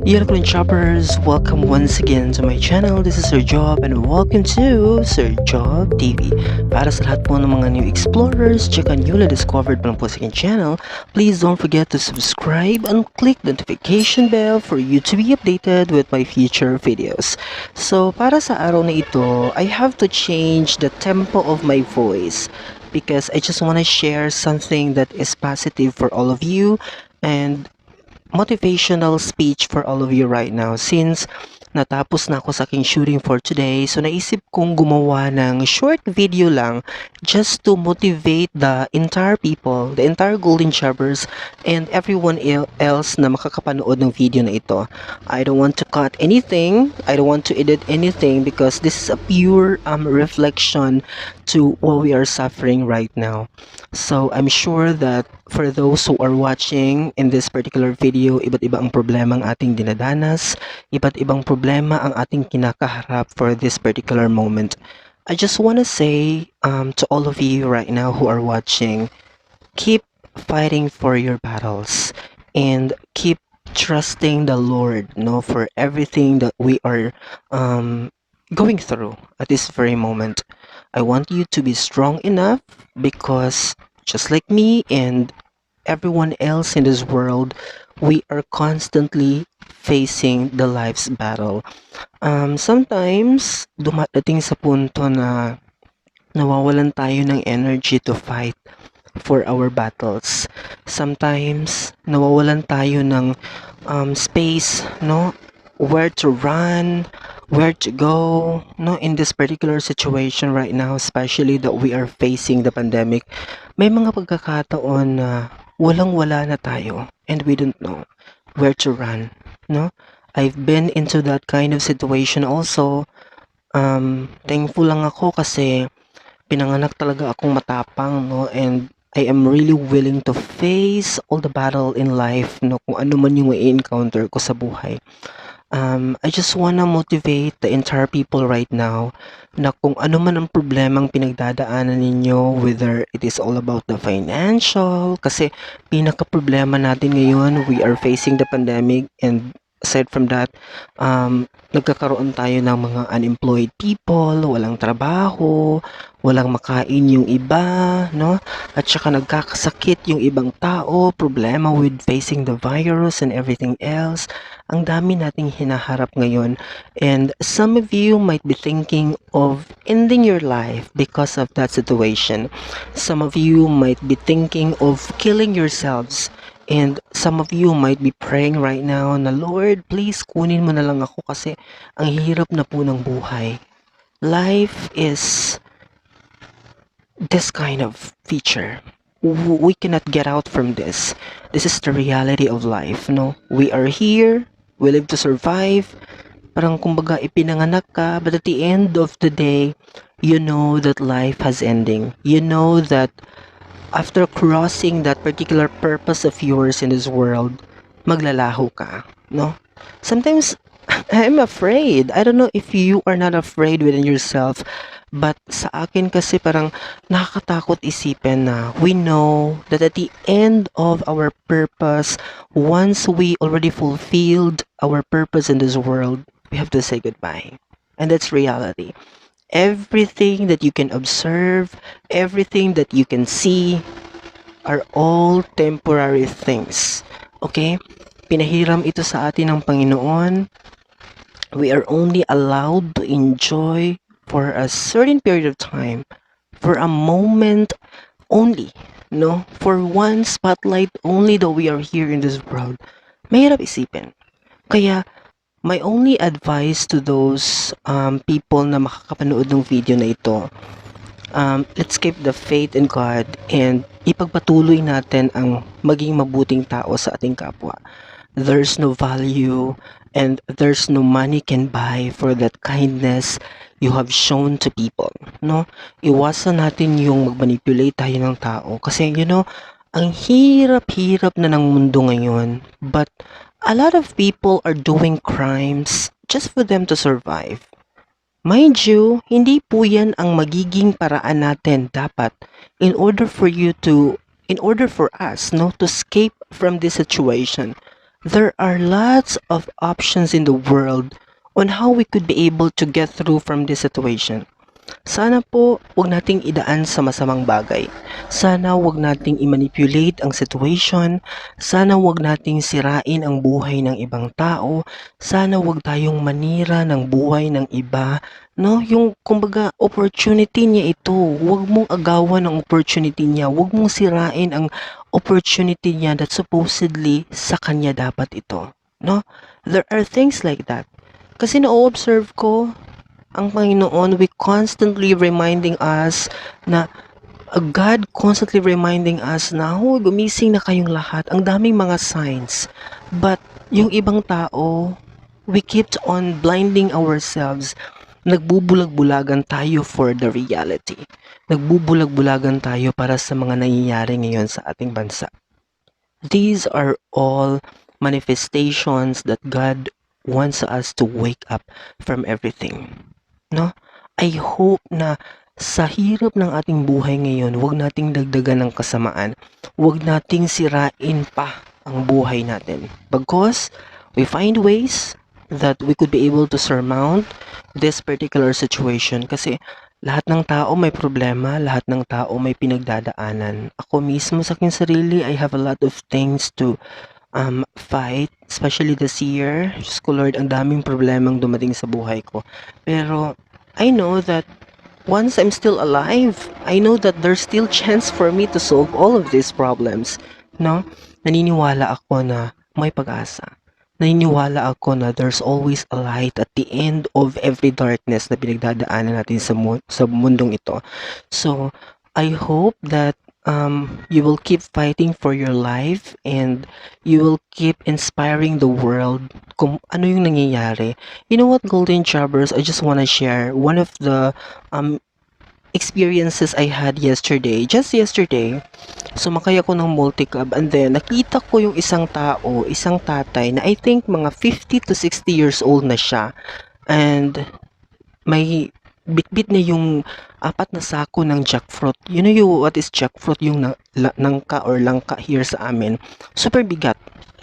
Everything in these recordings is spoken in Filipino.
Hello Green Shoppers, welcome once again to my channel. This is Sir Job and welcome to Sir Job TV. Para sa lahat po ng mga new explorers, tsaka newly discovered pa lang po sa aking channel, please don't forget to subscribe and click the notification bell for you to be updated with my future videos. So para sa araw na ito, I have to change the tempo of my voice because I just want to share something that is positive for all of you and motivational speech for all of you right now since natapos na ako sa aking shooting for today. So naisip kong gumawa ng short video lang just to motivate the entire people, the entire Golden Shoppers and everyone else na makakapanood ng video na ito. I don't want to cut anything. I don't want to edit anything because this is a pure reflection to what we are suffering right now. So I'm sure that for those who are watching in this particular video, iba't iba ang problema ang ating dinadanas, iba't ibang problema ang ating kinakaharap for this particular moment. I just want to say to all of you right now who are watching, keep fighting for your battles and keep trusting the Lord, for everything that we are going through at this very moment. I want you to be strong enough because just like me and everyone else in this world, we are constantly facing the life's battle. Sometimes, dumadating sa punto na nawawalan tayo ng energy to fight for our battles. Sometimes, nawawalan tayo ng space, where to run, where to go, in this particular situation right now, especially that we are facing the pandemic. May mga pagkakataon na walang-wala na tayo and we don't know where to run, no? I've been into that kind of situation also. Thankful lang ako kasi pinanganak talaga akong matapang, and I am really willing to face all the battle in life, kung ano man yung i-encounter ko sa buhay. I just wanna motivate the entire people right now na kung ano man ang problemang pinagdadaanan ninyo, whether it is all about the financial, kasi pinaka-problema natin ngayon, we are facing the pandemic and aside from that, nagkakaroon tayo ng mga unemployed people, walang trabaho, walang makain yung iba, At saka nagkakasakit yung ibang tao, problema with facing the virus and everything else. Ang dami nating hinaharap ngayon. And some of you might be thinking of ending your life because of that situation. Some of you might be thinking of killing yourselves. And some of you might be praying right now na, Lord, please kunin mo na lang ako kasi ang hirap na po ng buhay. Life is this kind of feature. We cannot get out from this. This is the reality of life, no? We are here, we live to survive. Parang kumbaga ipinanganak ka, but at the end of the day, you know that life has ending. You know that after crossing that particular purpose of yours in this world, maglalaho ka, no? Sometimes I'm afraid. I don't know if you are not afraid within yourself, but sa akin kasi parang nakakatakot isipin na we know that at the end of our purpose, once we already fulfilled our purpose in this world, we have to say goodbye. And that's reality. Everything that you can observe, everything that you can see are all temporary things. Okay? Pinahiram ito sa atin ng Panginoon. We are only allowed to enjoy for a certain period of time, for a moment only, for one spotlight only that we are here in this world. Mahirap isipin. Kaya, my only advice to those people na makakapanood ng video na ito, let's keep the faith in God and ipagpatuloy natin ang maging mabuting tao sa ating kapwa. There's no value and there's no money can buy for that kindness you have shown to people, no? Iwasan natin yung mag-manipulate tayo ng tao kasi ang hirap-hirap na ng mundo ngayon, but a lot of people are doing crimes just for them to survive. Mind you, hindi po yan ang magiging paraan natin dapat in order for us, to escape from this situation. There are lots of options in the world on how we could be able to get through from this situation. Sana po wag nating idaan sa masamang bagay. Sana wag nating i-manipulate ang situation. Sana wag nating sirain ang buhay ng ibang tao. Sana wag tayong manira ng buhay ng iba. No, yung kumbaga opportunity niya ito. Wag mong agawan ang opportunity niya. Wag mong sirain ang opportunity niya that supposedly sa kanya dapat ito. No? There are things like that. Kasi na-observe ko ang Panginoon, we constantly reminding us na God constantly reminding us na, "Hoy, gumising na kayong lahat." Ang daming mga signs. But yung ibang tao, we kept on blinding ourselves. Nagbubulag-bulagan tayo for the reality. Nagbubulag-bulagan tayo para sa mga nangyayari ngayon sa ating bansa. These are all manifestations that God wants us to wake up from everything. No? I hope na sa hirap ng ating buhay ngayon, huwag nating dagdagan ng kasamaan. Huwag nating sirain pa ang buhay natin. Because we find ways that we could be able to surmount this particular situation. Kasi lahat ng tao may problema, lahat ng tao may pinagdadaanan. Ako mismo sa aking sarili, I have a lot of things to fight, especially this year. Diyos ko Lord, ang daming problemang dumating sa buhay ko. Pero I know that once I'm still alive, I know that there's still chance for me to solve all of these problems. No? Naniniwala ako na may pag-asa. Naniniwala ako na there's always a light at the end of every darkness na pinagdadaanan natin sa mundong ito. So, I hope that you will keep fighting for your life and you will keep inspiring the world kung ano yung nangyayari. You know what, Golden Jobbers, I just want to share one of the experiences I had yesterday. Just yesterday, sumakay ako ng multicab and then nakita ko yung isang tao, isang tatay na I think mga 50 to 60 years old na siya. And may bitbit na yung 4 na sako ng jackfruit. You know what is jackfruit? Yung nangka or langka here sa amin. Super bigat.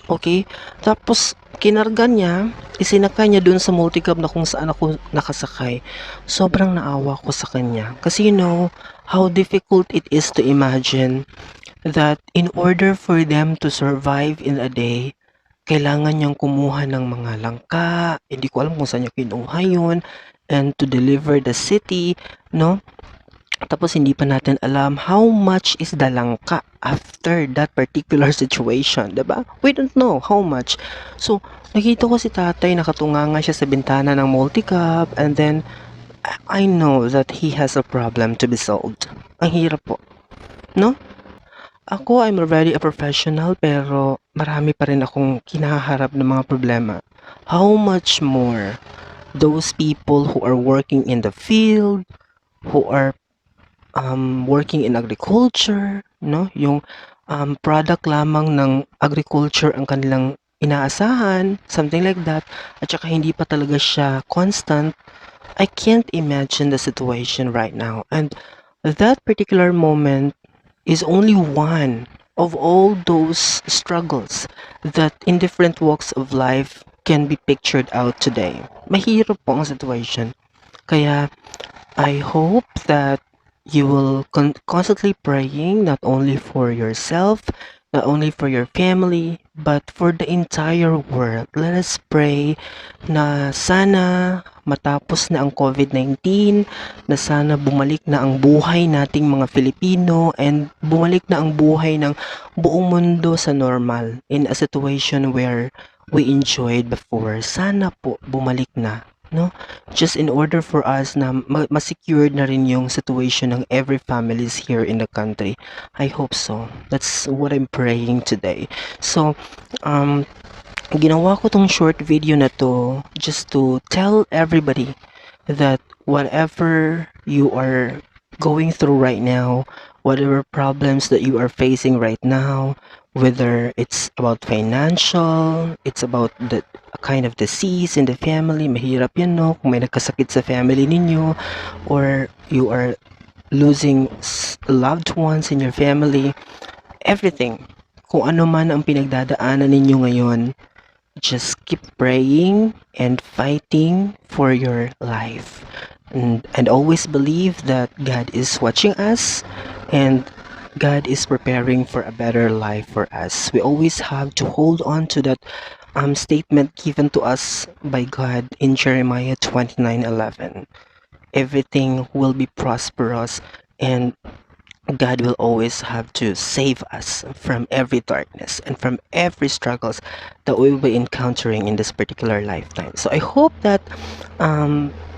Okay? Tapos, kinarga niya, isinakay niya dun sa multicab na kung saan ako nakasakay. Sobrang naawa ko sa kanya. Kasi you know, how difficult it is to imagine that in order for them to survive in a day, kailangan niyang kumuha ng mga langka, hindi ko alam kung saan niya kinuha yun, and to deliver the city, no? Tapos hindi pa natin alam how much is the langka after that particular situation, 'di ba? We don't know how much. So, nakita ko si tatay nakatunganga siya sa bintana ng multicab and then I know that he has a problem to be solved. Ang hirap po, no? Ako, I'm already a professional pero marami pa rin akong kinaharap ng mga problema. How much more those people who are working in the field, who are working in agriculture, no? Yung product lamang ng agriculture ang kanilang inaasahan, something like that, at saka hindi pa talaga siya constant. I can't imagine the situation right now. And that particular moment is only one of all those struggles that in different walks of life can be pictured out today. Mahirap po ang situation. Kaya I hope that you will constantly praying not only for yourself, not only for your family, but for the entire world. Let us pray na sana matapos na ang COVID-19, na sana bumalik na ang buhay nating mga Filipino and bumalik na ang buhay ng buong mundo sa normal in a situation where we enjoyed before. Sana po bumalik na, no? Just in order for us na ma-secured na rin yung situation ng every families here in the country. I hope so. That's what I'm praying today. So, ginawa ko tong short video na to just to tell everybody that whatever you are going through right now, whatever problems that you are facing right now, whether it's about financial, it's about the kind of disease in the family, mahirap yan, no? Kung may nagkasakit sa family ninyo, or you are losing loved ones in your family, everything. kung ano man ang pinagdadaanan ninyo ngayon, just keep praying and fighting for your life. And always believe that God is watching us and God is preparing for a better life for us. We always have to hold on to that statement given to us by God in Jeremiah 29:11. Everything will be prosperous and God will always have to save us from every darkness and from every struggles that we will be encountering in this particular lifetime. So I hope that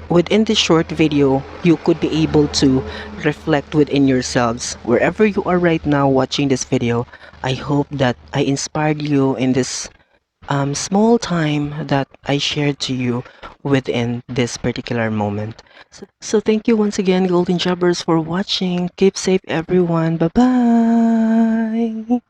within this short video, you could be able to reflect within yourselves wherever you are right now watching this video. I hope that I inspired you in this small time that I shared to you within this particular moment. So thank you once again, Golden Jobbers, for watching. Keep safe, everyone. Bye bye.